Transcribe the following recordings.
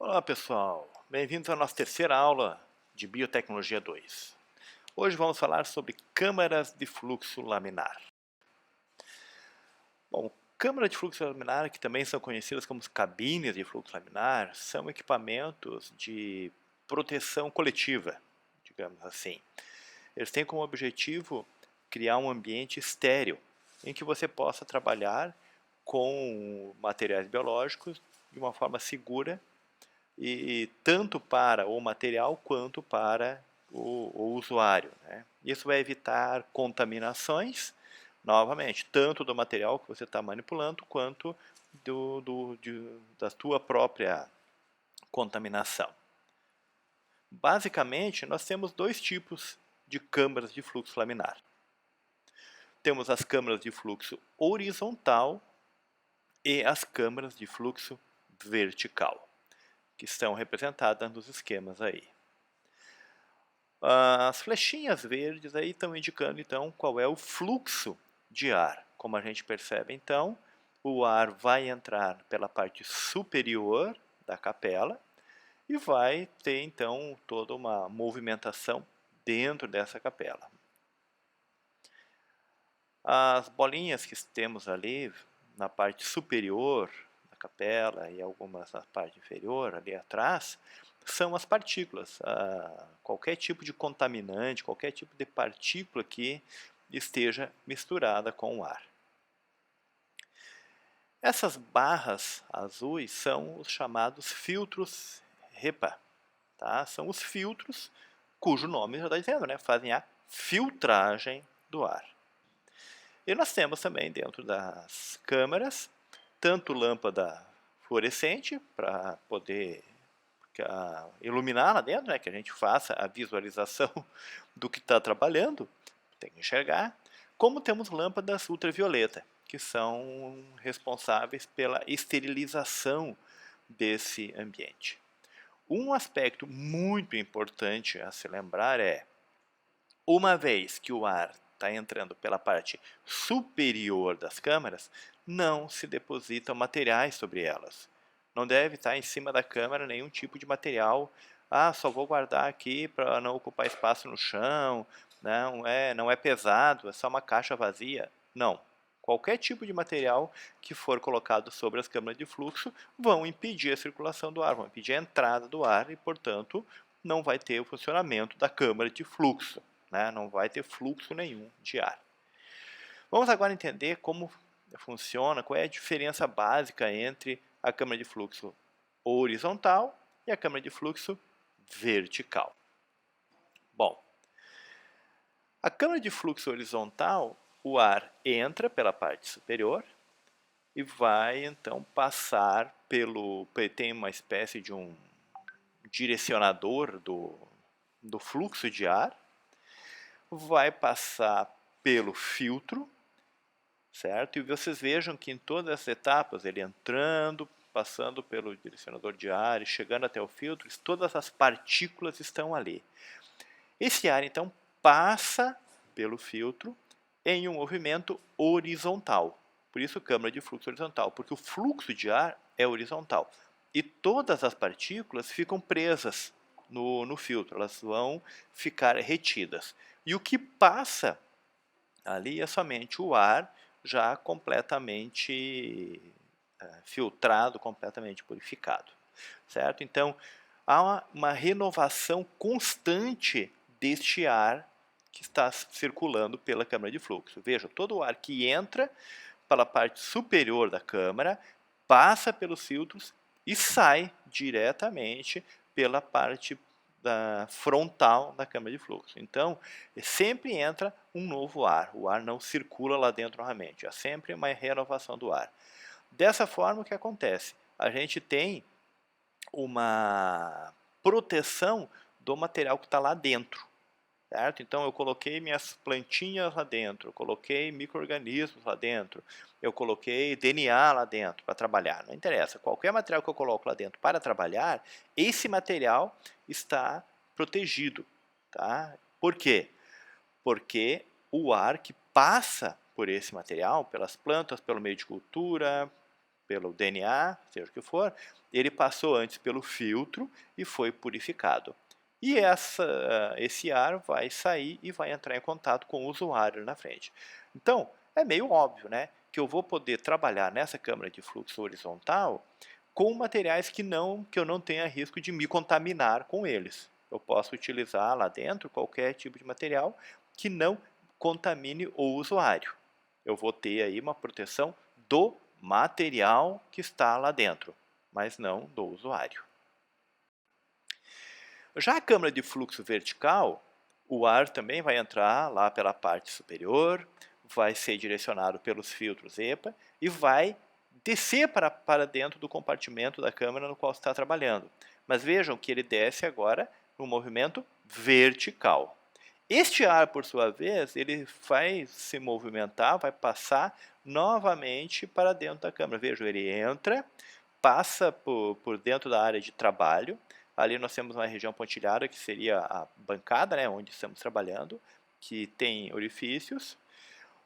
Olá pessoal, bem-vindos à nossa terceira aula de Biotecnologia 2. Hoje vamos falar sobre câmaras de fluxo laminar. Bom, câmara de fluxo laminar, que também são conhecidas como cabines de fluxo laminar, são equipamentos de proteção coletiva, digamos assim. Eles têm como objetivo criar um ambiente estéril, em que você possa trabalhar com materiais biológicos de uma forma segura e tanto para o material quanto para o usuário, né? Isso vai evitar contaminações, novamente, tanto do material que você está manipulando quanto da tua própria contaminação. Basicamente, nós temos dois tipos de câmaras de fluxo laminar. Temos as câmaras de fluxo horizontal e as câmaras de fluxo vertical, que estão representadas nos esquemas aí. As flechinhas verdes aí estão indicando então qual é o fluxo de ar. Como a gente percebe então, o ar vai entrar pela parte superior da capela e vai ter então toda uma movimentação dentro dessa capela. As bolinhas que temos ali na parte superior da capela e algumas na parte inferior ali atrás são as partículas, qualquer tipo de contaminante, qualquer tipo de partícula que esteja misturada com o ar. Essas barras azuis são os chamados filtros HEPA, tá? São os filtros cujo nome já está dizendo, né? Fazem a filtragem do ar. E nós temos também dentro das câmeras, tanto lâmpada fluorescente para poder iluminar lá dentro, né, que a gente faça a visualização do que está trabalhando, tem que enxergar, como temos lâmpadas ultravioleta, que são responsáveis pela esterilização desse ambiente. Um aspecto muito importante a se lembrar é, uma vez que o ar está entrando pela parte superior das câmaras, não se depositam materiais sobre elas. Não deve estar em cima da câmara nenhum tipo de material. Só vou guardar aqui para não ocupar espaço no chão, não é pesado, é só uma caixa vazia. Não. Qualquer tipo de material que for colocado sobre as câmaras de fluxo vão impedir a circulação do ar, vão impedir a entrada do ar e, portanto, não vai ter o funcionamento da câmara de fluxo, né? Não vai ter fluxo nenhum de ar. Vamos agora entender como funciona, qual é a diferença básica entre a câmara de fluxo horizontal e a câmara de fluxo vertical. Bom, a câmara de fluxo horizontal, o ar entra pela parte superior e vai então passar tem uma espécie de um direcionador do fluxo de ar, vai passar pelo filtro, certo? E vocês vejam que em todas as etapas, ele entrando, passando pelo direcionador de ar e chegando até o filtro, todas as partículas estão ali. Esse ar, então, passa pelo filtro em um movimento horizontal. Por isso, câmara de fluxo horizontal, porque o fluxo de ar é horizontal. E todas as partículas ficam presas no filtro, elas vão ficar retidas. E o que passa ali é somente o ar já completamente filtrado, completamente purificado, certo? Então, há uma renovação constante deste ar que está circulando pela câmara de fluxo. Veja, todo o ar que entra pela parte superior da câmara passa pelos filtros e sai diretamente pela parte frontal da câmara de fluxo. Então, sempre entra um novo ar. O ar não circula lá dentro novamente. Há sempre uma renovação do ar. Dessa forma, o que acontece? A gente tem uma proteção do material que está lá dentro, certo? Então, eu coloquei minhas plantinhas lá dentro, eu coloquei micro-organismos lá dentro, eu coloquei DNA lá dentro para trabalhar. Não interessa, qualquer material que eu coloco lá dentro para trabalhar, esse material está protegido, tá? Por quê? Porque o ar que passa por esse material, pelas plantas, pelo meio de cultura, pelo DNA, seja o que for, ele passou antes pelo filtro e foi purificado. E esse ar vai sair e vai entrar em contato com o usuário na frente. Então, é meio óbvio, né, que eu vou poder trabalhar nessa câmara de fluxo horizontal com materiais que eu não tenha risco de me contaminar com eles. Eu posso utilizar lá dentro qualquer tipo de material que não contamine o usuário. Eu vou ter aí uma proteção do material que está lá dentro, mas não do usuário. Já a câmara de fluxo vertical, o ar também vai entrar lá pela parte superior, vai ser direcionado pelos filtros EPA e vai descer para dentro do compartimento da câmara no qual está trabalhando. Mas vejam que ele desce agora no movimento vertical. Este ar, por sua vez, ele vai se movimentar, vai passar novamente para dentro da câmara. Vejam, ele entra, passa por dentro da área de trabalho. Ali nós temos uma região pontilhada, que seria a bancada, né, onde estamos trabalhando, que tem orifícios.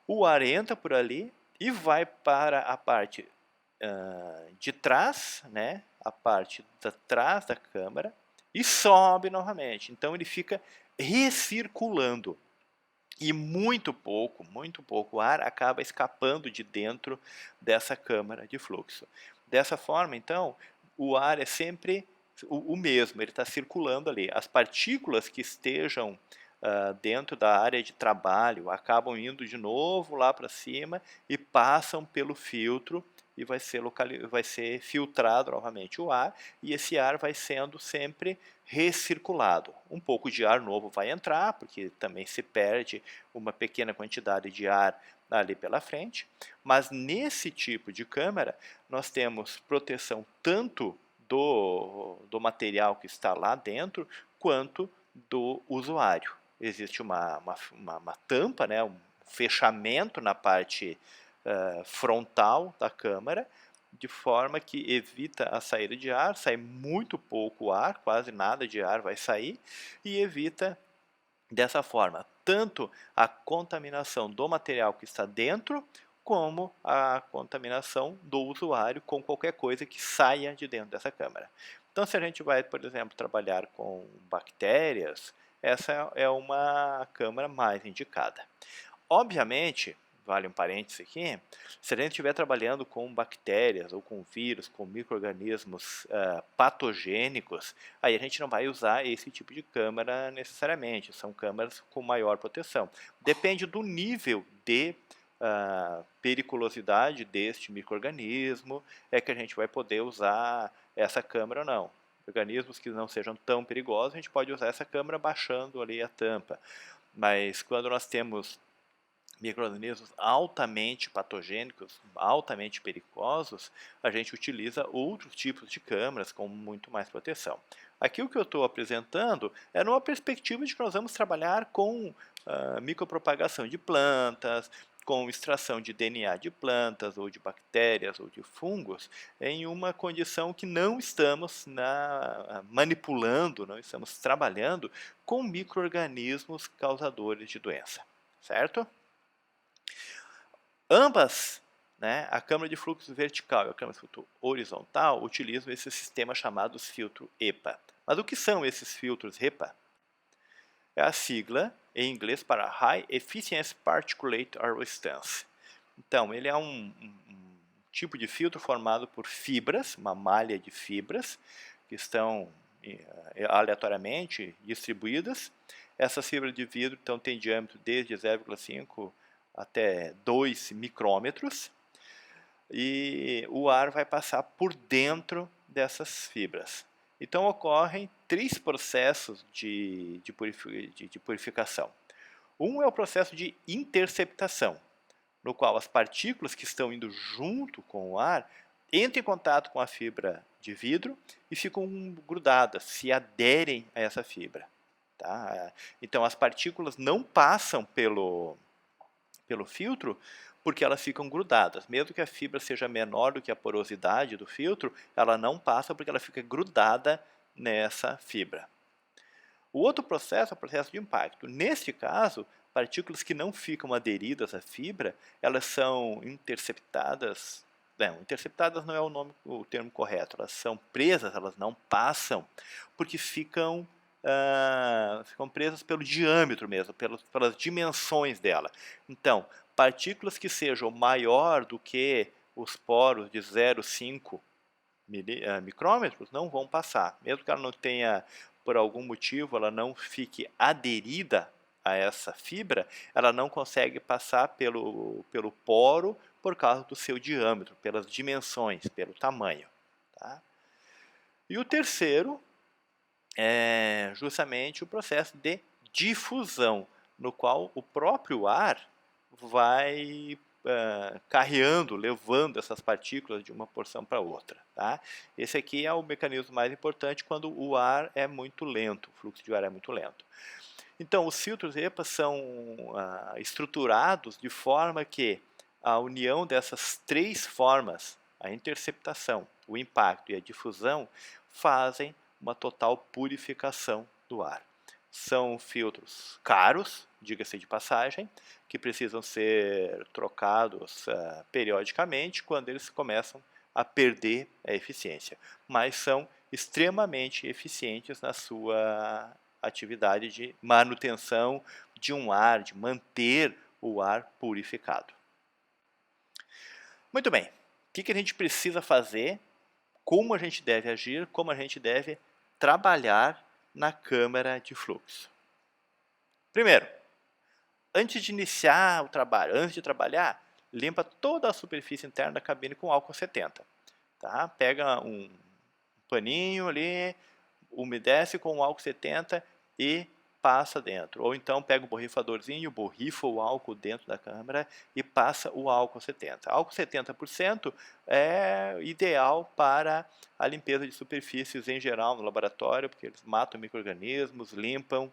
O ar entra por ali e vai para a parte de trás, né, a parte de trás da câmara, e sobe novamente. Então ele fica recirculando. E muito pouco ar acaba escapando de dentro dessa câmara de fluxo. Dessa forma, então, o ar é sempre o mesmo, ele está circulando ali. As partículas que estejam dentro da área de trabalho acabam indo de novo lá para cima e passam pelo filtro e vai ser filtrado novamente o ar, e esse ar vai sendo sempre recirculado. Um pouco de ar novo vai entrar, porque também se perde uma pequena quantidade de ar ali pela frente, mas nesse tipo de câmara nós temos proteção tanto do material que está lá dentro, quanto do usuário. Existe uma tampa, né, um fechamento na parte frontal da câmara, de forma que evita a saída de ar, sai muito pouco ar, quase nada de ar vai sair, e evita dessa forma tanto a contaminação do material que está dentro, como a contaminação do usuário com qualquer coisa que saia de dentro dessa câmara. Então, se a gente vai, por exemplo, trabalhar com bactérias, essa é uma câmara mais indicada. Obviamente, vale um parêntese aqui, se a gente estiver trabalhando com bactérias ou com vírus, com micro-organismos patogênicos, aí a gente não vai usar esse tipo de câmara necessariamente, são câmaras com maior proteção. Depende do nível de periculosidade deste micro-organismo, é que a gente vai poder usar essa câmara ou não. Organismos que não sejam tão perigosos, a gente pode usar essa câmara baixando ali a tampa. Mas quando nós temos micro-organismos altamente patogênicos, altamente perigosos, a gente utiliza outros tipos de câmaras com muito mais proteção. Aqui o que eu estou apresentando é numa perspectiva de que nós vamos trabalhar com micropropagação de plantas, com extração de DNA de plantas, ou de bactérias, ou de fungos, em uma condição que não estamos manipulando, não estamos trabalhando com micro-organismos causadores de doença, certo? Ambas, né, a câmara de fluxo vertical e a câmara de fluxo horizontal, utilizam esse sistema chamado filtro EPA. Mas o que são esses filtros EPA? É a sigla em inglês para High Efficiency Particulate Resistance. Então, ele é um tipo de filtro formado por fibras, uma malha de fibras, que estão aleatoriamente distribuídas. Essas fibras de vidro então, têm diâmetro desde 0,5 até 2 micrômetros, e o ar vai passar por dentro dessas fibras. Então ocorrem três processos de purificação. Um é o processo de interceptação, no qual as partículas que estão indo junto com o ar entram em contato com a fibra de vidro e ficam grudadas, se aderem a essa fibra. Tá? Então as partículas não passam pelo filtro, porque elas ficam grudadas. Mesmo que a fibra seja menor do que a porosidade do filtro, ela não passa porque ela fica grudada nessa fibra. O outro processo é o processo de impacto. Neste caso, partículas que não ficam aderidas à fibra, elas são interceptadas interceptadas não é o termo correto, elas são presas, elas não passam, porque ficam presas pelo diâmetro mesmo, pelas dimensões dela. Então, partículas que sejam maior do que os poros de 0,5 micrômetros não vão passar. Mesmo que ela não tenha, por algum motivo, ela não fique aderida a essa fibra, ela não consegue passar pelo poro por causa do seu diâmetro, pelas dimensões, pelo tamanho. Tá? E o terceiro é justamente o processo de difusão, no qual o próprio ar vai carreando, levando essas partículas de uma porção para outra. Tá? Esse aqui é o mecanismo mais importante quando o ar é muito lento, o fluxo de ar é muito lento. Então, os filtros EPA são estruturados de forma que a união dessas três formas, a interceptação, o impacto e a difusão, fazem uma total purificação do ar. São filtros caros, diga-se de passagem, que precisam ser trocados periodicamente quando eles começam a perder a eficiência, mas são extremamente eficientes na sua atividade de manutenção de um ar, de manter o ar purificado. Muito bem, o que a gente precisa fazer, como a gente deve agir, como a gente deve trabalhar na câmara de fluxo. Primeiro, antes de iniciar o trabalho, antes de trabalhar, limpa toda a superfície interna da cabine com álcool 70. Tá? Pega um paninho ali, umedece com o álcool 70 e passa dentro. Ou então pega um borrifadorzinho, borrifa o álcool dentro da câmara e passa o álcool 70. Álcool 70% é ideal para a limpeza de superfícies em geral no laboratório, porque eles matam micro-organismos, limpam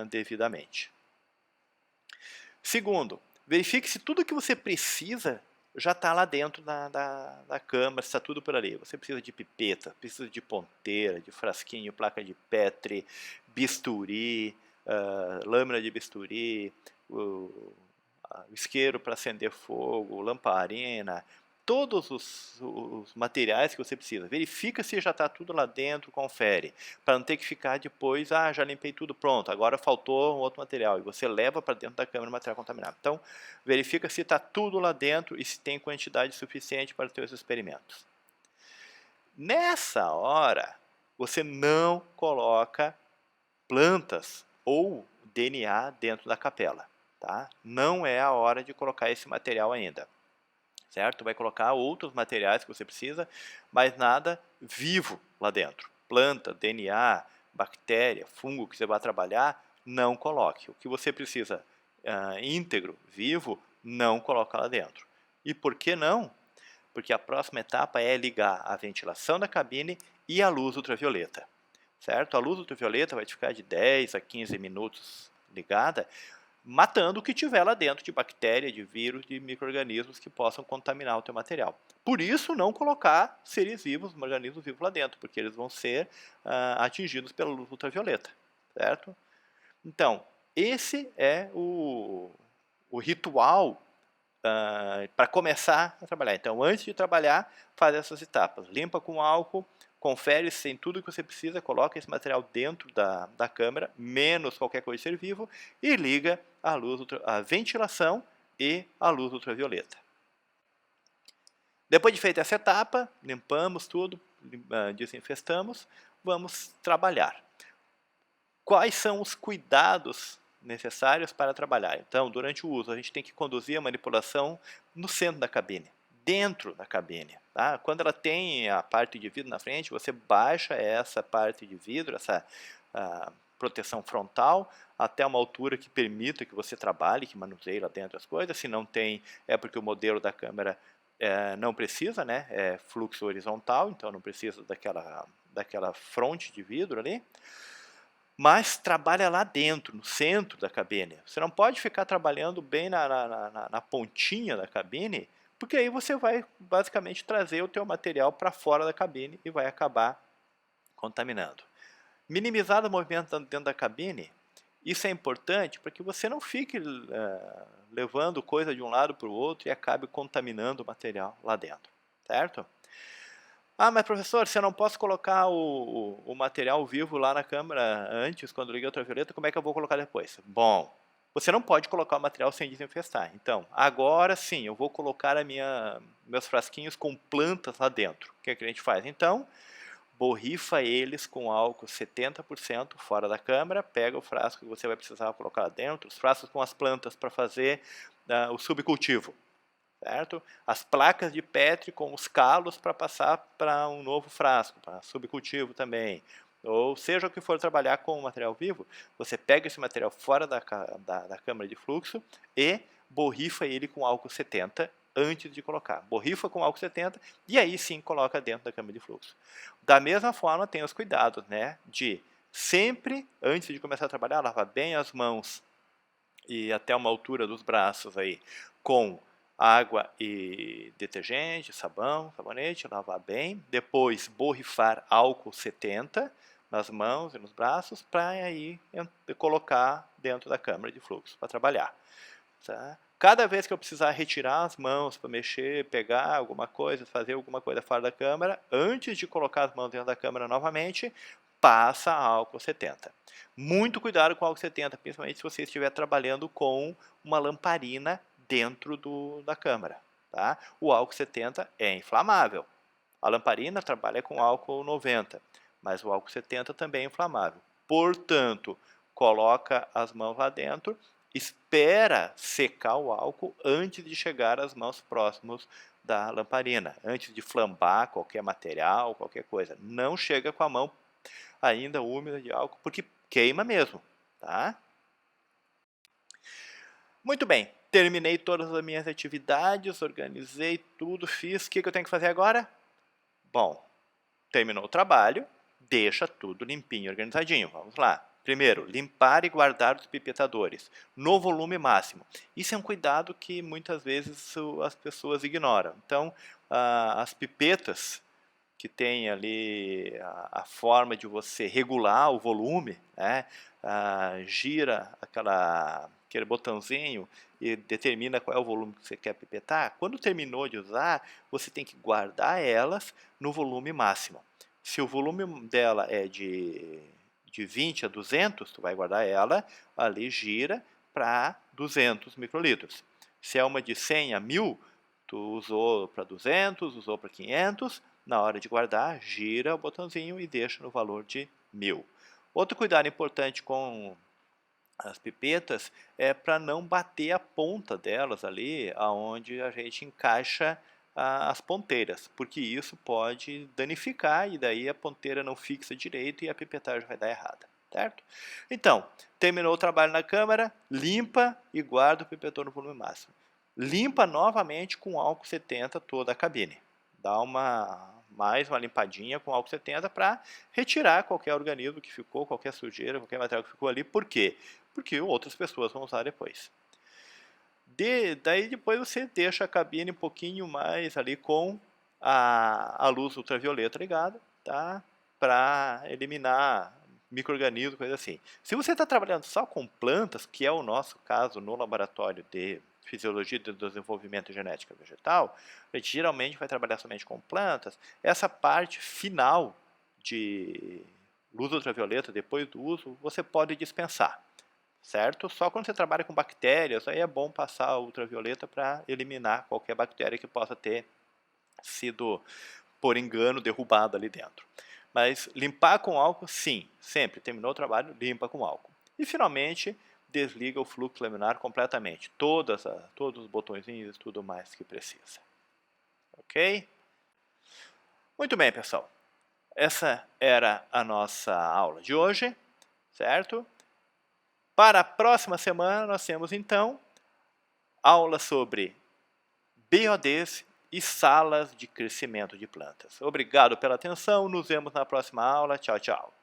devidamente. Segundo, verifique se tudo que você precisa já está lá dentro da câmara, está tudo por ali. Você precisa de pipeta, precisa de ponteira, de frasquinho, placa de Petri, bisturi, lâmina de bisturi, o isqueiro para acender fogo, lamparina, todos os materiais que você precisa. Verifica se já está tudo lá dentro, confere, para não ter que ficar depois, já limpei tudo, pronto, agora faltou um outro material, e você leva para dentro da câmara o material contaminado. Então, verifica se está tudo lá dentro e se tem quantidade suficiente para os seus experimentos. Nessa hora, você não coloca plantas ou DNA dentro da capela. Tá? Não é a hora de colocar esse material ainda. Certo? Vai colocar outros materiais que você precisa, mas nada vivo lá dentro. Planta, DNA, bactéria, fungo que você vai trabalhar, não coloque. O que você precisa íntegro, vivo, não coloca lá dentro. E por que não? Porque a próxima etapa é ligar a ventilação da cabine e a luz ultravioleta. Certo? A luz ultravioleta vai ficar de 10 a 15 minutos ligada, matando o que tiver lá dentro de bactéria, de vírus, de micro-organismos que possam contaminar o teu material. Por isso, não colocar seres vivos, organismos vivos lá dentro, porque eles vão ser atingidos pela luz ultravioleta, certo? Então, esse é o ritual para começar a trabalhar. Então, antes de trabalhar, faz essas etapas. Limpa com álcool, confere se tem tudo que você precisa, coloca esse material dentro da câmara, menos qualquer coisa de ser vivo, e liga a ventilação e a luz ultravioleta. Depois de feita essa etapa, limpamos tudo, desinfestamos, vamos trabalhar. Quais são os cuidados necessários para trabalhar? Então, durante o uso, a gente tem que conduzir a manipulação no centro da cabine, dentro da cabine. Tá? Quando ela tem a parte de vidro na frente, você baixa essa parte de vidro, essa proteção frontal, até uma altura que permita que você trabalhe, que manuseie lá dentro as coisas. Se não tem, é porque o modelo da câmera não precisa, né? É fluxo horizontal, então não precisa daquela fronte de vidro ali. Mas trabalha lá dentro, no centro da cabine. Você não pode ficar trabalhando bem na pontinha da cabine, porque aí você vai basicamente trazer o teu material para fora da cabine e vai acabar contaminando. Minimizar o movimento dentro da cabine, Isso é importante para que você não fique levando coisa de um lado para o outro e acabe contaminando o material lá dentro, certo? Ah, mas professor, se eu não posso colocar o material vivo lá na câmera antes, quando liguei a ultravioleta, como é que eu vou colocar depois? Bom, você não pode colocar o material sem desinfestar. Então, agora sim, eu vou colocar meus frasquinhos com plantas lá dentro. O que é que a gente faz? Então, borrifa eles com álcool 70% fora da câmara, pega o frasco que você vai precisar colocar lá dentro, os frascos com as plantas para fazer o subcultivo. Certo? As placas de Petri com os calos para passar para um novo frasco, para subcultivo também. Ou seja o que for trabalhar com o material vivo, você pega esse material fora da câmara de fluxo e borrifa ele com álcool 70 antes de colocar. Borrifa com álcool 70 e aí sim coloca dentro da câmara de fluxo. Da mesma forma, tem os cuidados, né, de sempre, antes de começar a trabalhar, lavar bem as mãos e até uma altura dos braços aí, com água e detergente, sabão, sabonete, lavar bem. Depois borrifar álcool 70 nas mãos e nos braços para aí colocar dentro da câmara de fluxo para trabalhar. Tá? Cada vez que eu precisar retirar as mãos para mexer, pegar alguma coisa, fazer alguma coisa fora da câmara, antes de colocar as mãos dentro da câmara novamente, passa álcool 70. Muito cuidado com álcool 70, principalmente se você estiver trabalhando com uma lamparina dentro da câmara. Tá? O álcool 70 é inflamável. A lamparina trabalha com álcool 90, mas o álcool 70 também é inflamável. Portanto, coloca as mãos lá dentro, espera secar o álcool antes de chegar às mãos próximas da lamparina, antes de flambar qualquer material, qualquer coisa. Não chega com a mão ainda úmida de álcool, porque queima mesmo, tá? Muito bem, terminei todas as minhas atividades, organizei tudo, fiz. O que eu tenho que fazer agora? Bom, terminou o trabalho, deixa tudo limpinho e organizadinho. Vamos lá. Primeiro, limpar e guardar os pipetadores no volume máximo. Isso é um cuidado que muitas vezes as pessoas ignoram. Então, as pipetas que tem ali a forma de você regular o volume, né? Gira aquele botãozinho e determina qual é o volume que você quer pipetar. Quando terminou de usar, você tem que guardar elas no volume máximo. Se o volume dela é de 20 a 200, tu vai guardar ela, ali gira para 200 microlitros. Se é uma de 100 a 1000, tu usou para 200, usou para 500, na hora de guardar, gira o botãozinho e deixa no valor de 1000. Outro cuidado importante com as pipetas é para não bater a ponta delas ali, aonde a gente encaixa as ponteiras, porque isso pode danificar e daí a ponteira não fixa direito e a pipetagem vai dar errada, certo? Então, terminou o trabalho na câmara, limpa e guarda o pipetor no volume máximo. Limpa novamente com álcool 70 toda a cabine. Dá mais uma limpadinha com álcool 70 para retirar qualquer organismo que ficou, qualquer sujeira, qualquer material que ficou ali. Por quê? Porque outras pessoas vão usar depois. Daí depois você deixa a cabine um pouquinho mais ali com a luz ultravioleta ligada, tá? Para eliminar micro-organismos, coisa assim. Se você está trabalhando só com plantas, que é o nosso caso no laboratório de Fisiologia do Desenvolvimento e Genética Vegetal, a gente geralmente vai trabalhar somente com plantas. Essa parte final de luz ultravioleta, depois do uso, você pode dispensar, certo? Só quando você trabalha com bactérias, aí é bom passar a ultravioleta para eliminar qualquer bactéria que possa ter sido, por engano, derrubada ali dentro. Mas limpar com álcool, sim, sempre. Terminou o trabalho, limpa com álcool. E finalmente, desliga o fluxo laminar completamente. Todos os botõezinhos e tudo mais que precisa. Ok? Muito bem, pessoal. Essa era a nossa aula de hoje, certo? Para a próxima semana, nós temos então aula sobre BODs e salas de crescimento de plantas. Obrigado pela atenção, nos vemos na próxima aula. Tchau, tchau.